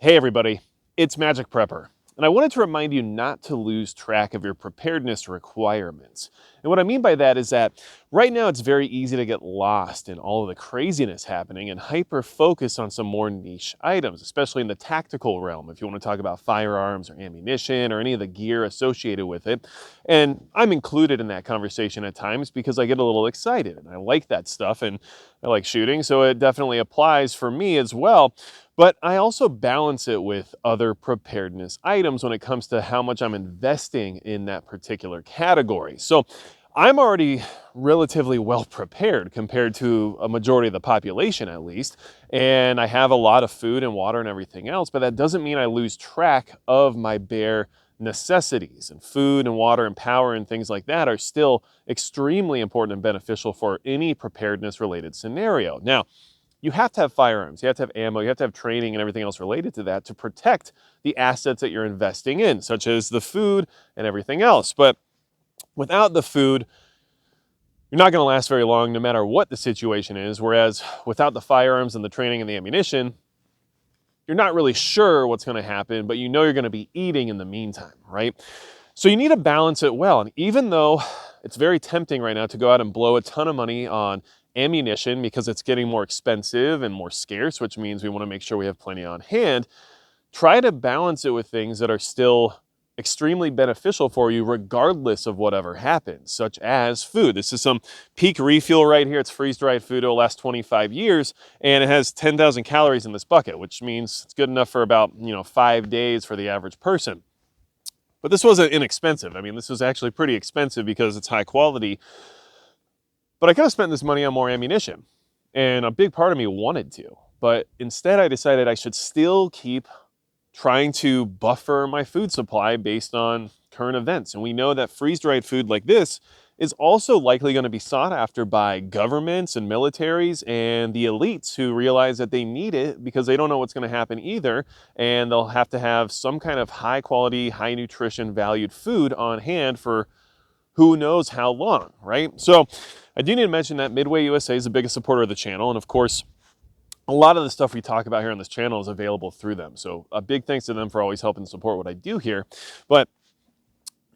Hey everybody, it's Magic Prepper, and I wanted to remind you not to lose track of your preparedness requirements. And what I mean by that is that right now it's very easy to get lost in all of the craziness happening and hyper-focus on some more niche items, especially in the tactical realm, if you want to talk about firearms or ammunition or any of the gear associated with it. And I'm included in that conversation at times because I get a little excited and I like that stuff and I like shooting, so it definitely applies for me as well. But I also balance it with other preparedness items when it comes to how much I'm investing in that particular category. So I'm already relatively well prepared compared to a majority of the population at least. And I have a lot of food and water and everything else, but that doesn't mean I lose track of my bare necessities. And food and water and power and things like that are still extremely important and beneficial for any preparedness related scenario. Now, you have to have firearms, you have to have ammo, you have to have training and everything else related to that to protect the assets that you're investing in, such as the food and everything else. But without the food, you're not going to last very long no matter what the situation is. Whereas without the firearms and the training and the ammunition, you're not really sure what's going to happen, but you know you're going to be eating in the meantime, right? So you need to balance it well. And even though it's very tempting right now to go out and blow a ton of money on ammunition because it's getting more expensive and more scarce, which means we want to make sure we have plenty on hand, try to balance it with things that are still extremely beneficial for you regardless of whatever happens, such as food. This is some peak refuel right here. It's freeze-dried food. It'll last 25 years, and it has 10,000 calories in this bucket, which means it's good enough for about 5 days for the average person. But this wasn't inexpensive. I mean, this was actually pretty expensive because it's high quality. But I could have spent this money on more ammunition, and a big part of me wanted to. But instead, I decided I should still keep trying to buffer my food supply based on current events. And we know that freeze-dried food like this is also likely going to be sought after by governments and militaries and the elites who realize that they need it because they don't know what's going to happen either. And they'll have to have some kind of high quality, high nutrition valued food on hand for who knows how long, right? So I do need to mention that Midway USA is the biggest supporter of the channel. And of course, a lot of the stuff we talk about here on this channel is available through them. So a big thanks to them for always helping support what I do here. But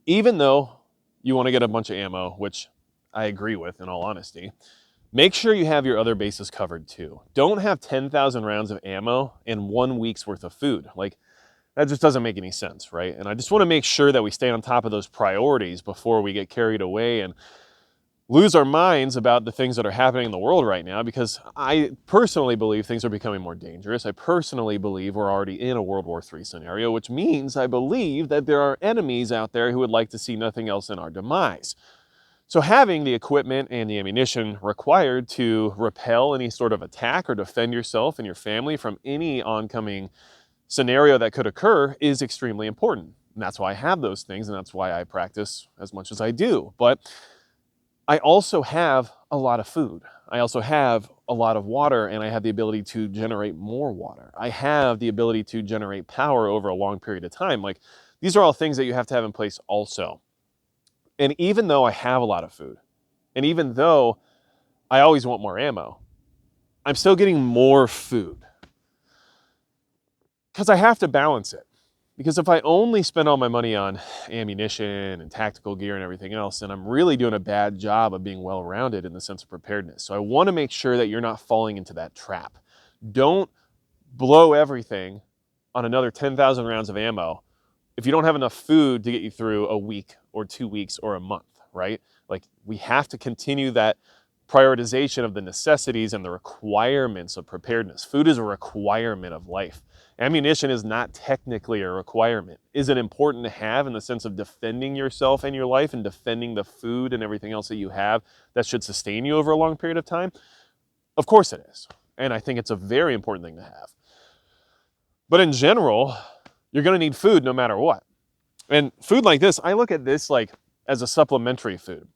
even though you want to get a bunch of ammo, which I agree with in all honesty, make sure you have your other bases covered too. Don't have 10,000 rounds of ammo and 1 week's worth of food. Like, that just doesn't make any sense, right? And I just want to make sure that we stay on top of those priorities before we get carried away and lose our minds about the things that are happening in the world right now, because I personally believe things are becoming more dangerous. I personally believe we're already in a World War III scenario, which means I believe that there are enemies out there who would like to see nothing else in our demise. So having the equipment and the ammunition required to repel any sort of attack or defend yourself and your family from any oncoming scenario that could occur is extremely important. And that's why I have those things, and that's why I practice as much as I do. But I also have a lot of food. I also have a lot of water, and I have the ability to generate more water. I have the ability to generate power over a long period of time. Like, these are all things that you have to have in place also. And even though I have a lot of food, and even though I always want more ammo, I'm still getting more food because I have to balance it. Because if I only spend all my money on ammunition and tactical gear and everything else, then I'm really doing a bad job of being well-rounded in the sense of preparedness. So I want to make sure that you're not falling into that trap. Don't blow everything on another 10,000 rounds of ammo if you don't have enough food to get you through a week or 2 weeks or a month, right? Like, we have to continue that prioritization of the necessities and the requirements of preparedness. Food is a requirement of life. Ammunition is not technically a requirement. Is it important to have in the sense of defending yourself and your life and defending the food and everything else that you have that should sustain you over a long period of time? Of course it is. And I think it's a very important thing to have. But in general, you're going to need food no matter what. And food like this, I look at this like as a supplementary food.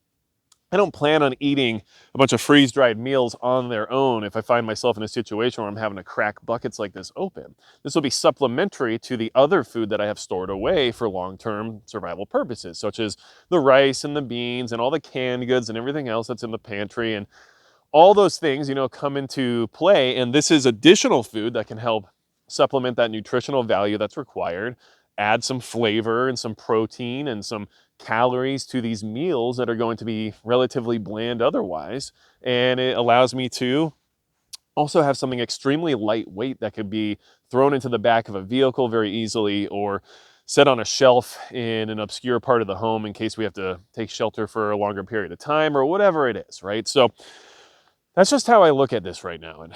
I don't plan on eating a bunch of freeze-dried meals on their own if I find myself in a situation where I'm having to crack buckets like this open. This will be supplementary to the other food that I have stored away for long-term survival purposes, such as the rice and the beans and all the canned goods and everything else that's in the pantry. And all those things, come into play. And this is additional food that can help supplement that nutritional value that's required, add some flavor and some protein and some calories to these meals that are going to be relatively bland otherwise. And it allows me to also have something extremely lightweight that could be thrown into the back of a vehicle very easily, or set on a shelf in an obscure part of the home in case we have to take shelter for a longer period of time or whatever it is, right? So that's just how I look at this right now. And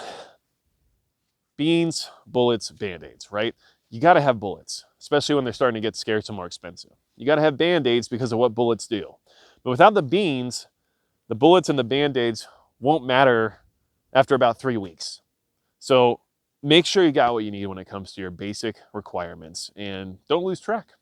beans, bullets, band-aids, right? You got to have bullets, especially when they're starting to get scarce and more expensive. You got to have band-aids because of what bullets do. But without the beans, the bullets and the band-aids won't matter after about 3 weeks. So make sure you got what you need when it comes to your basic requirements, and don't lose track.